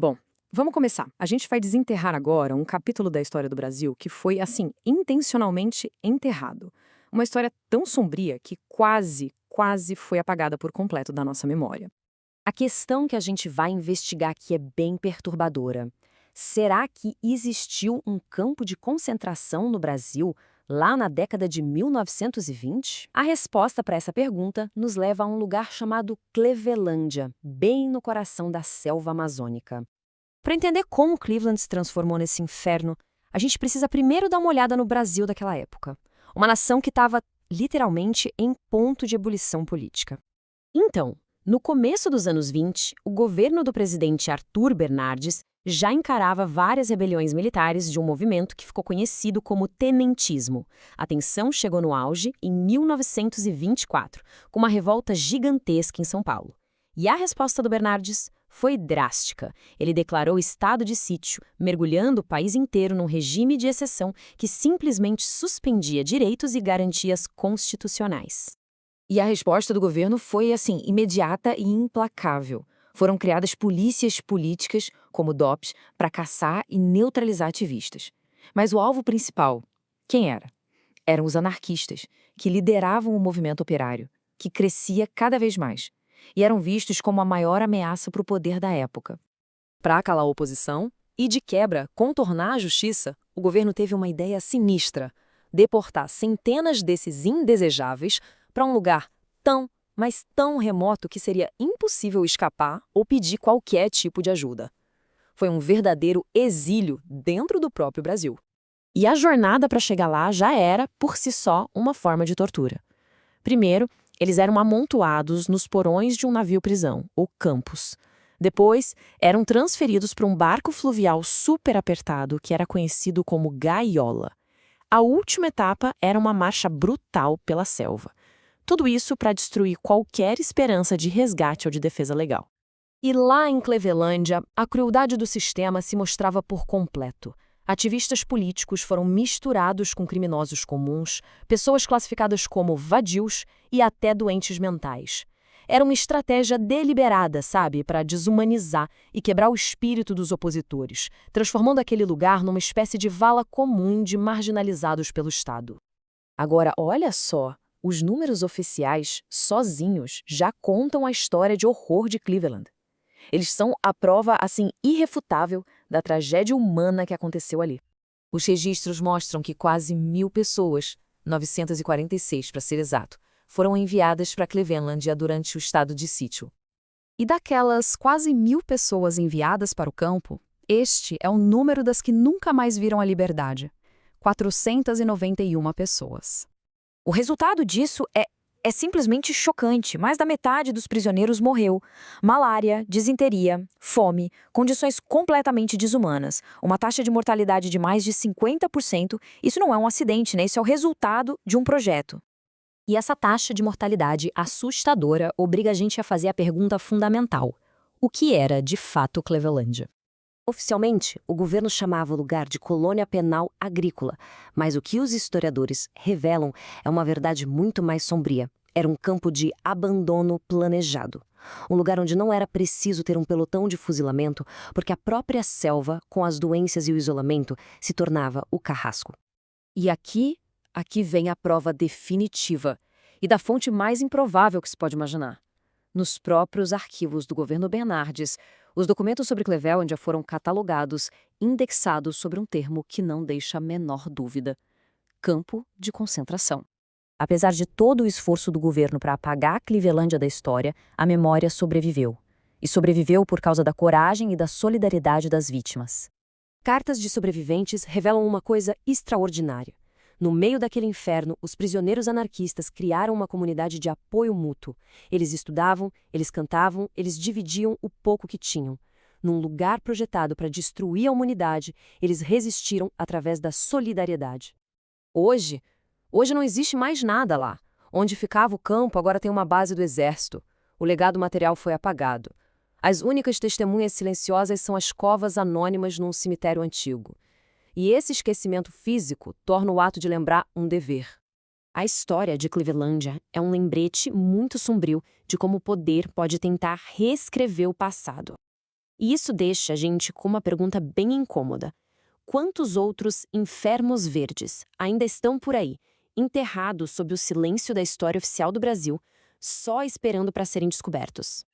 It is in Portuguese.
Bom, vamos começar. A gente vai desenterrar agora um capítulo da história do Brasil que foi, assim, intencionalmente enterrado. Uma história tão sombria que quase foi apagada por completo da nossa memória. A questão que a gente vai investigar aqui é bem perturbadora. Será que existiu um campo de concentração no Brasil lá na década de 1920? A resposta para essa pergunta nos leva a um lugar chamado Clevelândia, bem no coração da selva amazônica. Para entender como Cleveland se transformou nesse inferno, a gente precisa primeiro dar uma olhada no Brasil daquela época. Uma nação que estava, literalmente, em ponto de ebulição política. Então, no começo dos anos 20, o governo do presidente Arthur Bernardes já encarava várias rebeliões militares de um movimento que ficou conhecido como tenentismo. A tensão chegou no auge em 1924, com uma revolta gigantesca em São Paulo. E a resposta do Bernardes foi drástica. Ele declarou estado de sítio, mergulhando o país inteiro num regime de exceção que simplesmente suspendia direitos e garantias constitucionais. E a resposta do governo foi, assim, imediata e implacável. Foram criadas polícias políticas, como DOPS, para caçar e neutralizar ativistas. Mas o alvo principal, quem era? Eram os anarquistas, que lideravam o movimento operário, que crescia cada vez mais, e eram vistos como a maior ameaça para o poder da época. Para calar a oposição e, de quebra, contornar a justiça, o governo teve uma ideia sinistra: deportar centenas desses indesejáveis para um lugar mas tão remoto que seria impossível escapar ou pedir qualquer tipo de ajuda. Foi um verdadeiro exílio dentro do próprio Brasil. E a jornada para chegar lá já era, por si só, uma forma de tortura. Primeiro, eles eram amontoados nos porões de um navio-prisão, ou campus. Depois, eram transferidos para um barco fluvial super apertado que era conhecido como gaiola. A última etapa era uma marcha brutal pela selva. Tudo isso para destruir qualquer esperança de resgate ou de defesa legal. E lá em Clevelândia, a crueldade do sistema se mostrava por completo. Ativistas políticos foram misturados com criminosos comuns, pessoas classificadas como vadios e até doentes mentais. Era uma estratégia deliberada, sabe, para desumanizar e quebrar o espírito dos opositores, transformando aquele lugar numa espécie de vala comum de marginalizados pelo Estado. Agora, olha só. Os números oficiais, sozinhos, já contam a história de horror de Cleveland. Eles são a prova, assim, irrefutável da tragédia humana que aconteceu ali. Os registros mostram que quase 1.000 pessoas, 946 para ser exato, foram enviadas para Cleveland durante o estado de sítio. E daquelas quase 1.000 pessoas enviadas para o campo, este é o número das que nunca mais viram a liberdade: 491 pessoas. O resultado disso é simplesmente chocante. Mais da metade dos prisioneiros morreu. Malária, disenteria, fome, condições completamente desumanas. Uma taxa de mortalidade de mais de 50%. Isso não é um acidente, né? Isso é o resultado de um projeto. E essa taxa de mortalidade assustadora obriga a gente a fazer a pergunta fundamental: o que era, de fato, Clevelândia? Oficialmente, o governo chamava o lugar de colônia penal agrícola, mas o que os historiadores revelam é uma verdade muito mais sombria. Era um campo de abandono planejado. Um lugar onde não era preciso ter um pelotão de fuzilamento, porque a própria selva, com as doenças e o isolamento, se tornava o carrasco. E aqui vem a prova definitiva, e da fonte mais improvável que se pode imaginar. Nos próprios arquivos do governo Bernardes, os documentos sobre Clevelândia foram catalogados, indexados sobre um termo que não deixa a menor dúvida: campo de concentração. Apesar de todo o esforço do governo para apagar a Clevelândia da história, a memória sobreviveu. E sobreviveu por causa da coragem e da solidariedade das vítimas. Cartas de sobreviventes revelam uma coisa extraordinária. No meio daquele inferno, os prisioneiros anarquistas criaram uma comunidade de apoio mútuo. Eles estudavam, eles cantavam, eles dividiam o pouco que tinham. Num lugar projetado para destruir a humanidade, eles resistiram através da solidariedade. Hoje não existe mais nada lá. Onde ficava o campo, agora tem uma base do exército. O legado material foi apagado. As únicas testemunhas silenciosas são as covas anônimas num cemitério antigo. E esse esquecimento físico torna o ato de lembrar um dever. A história de Clevelândia é um lembrete muito sombrio de como o poder pode tentar reescrever o passado. E isso deixa a gente com uma pergunta bem incômoda. Quantos outros enfermos verdes ainda estão por aí, enterrados sob o silêncio da história oficial do Brasil, só esperando para serem descobertos?